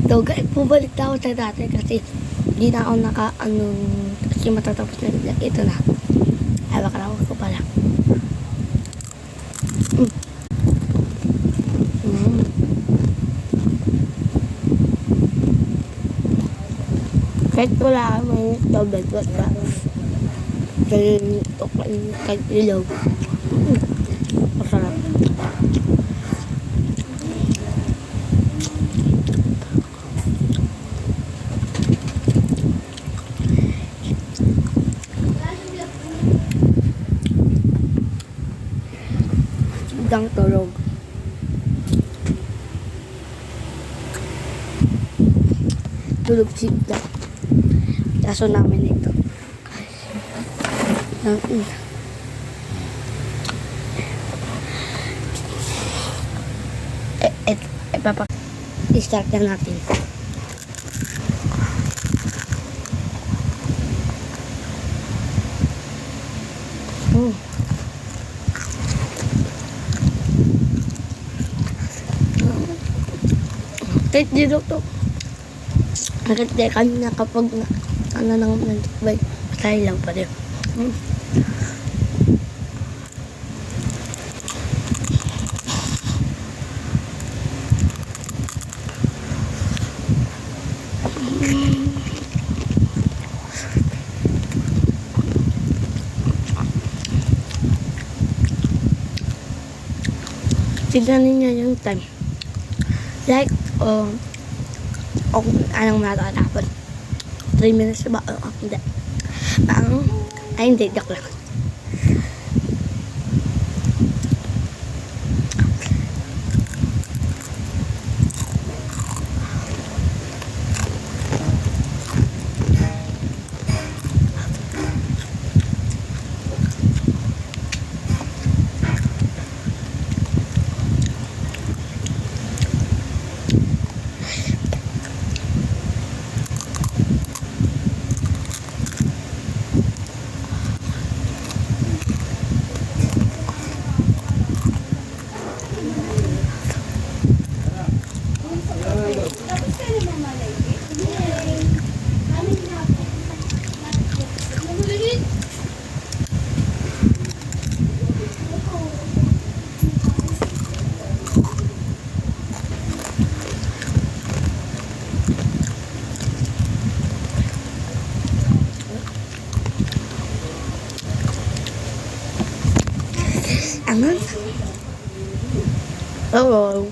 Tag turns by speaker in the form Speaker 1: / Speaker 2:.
Speaker 1: So guys, bumalik na ako sa dati kasi hindi na ako kasi matatapos na vlog. Ito na. Ay, baka ko pala. Kahit wala kang mainit daw, bad ka. Dahil tukla yung kahit ilaw. Masarap. Sidang tulog. Tulog sigla. Kaso namin ito. I-start na natin. Kahit dito to. Kahit di kanina kapag nang nagtikbay, patay lang pa rin. Tignan niyo yung time. Like, anong matatapon? 3 minutes ba? Hindi. Hindi, joke lang. Aman? Oo.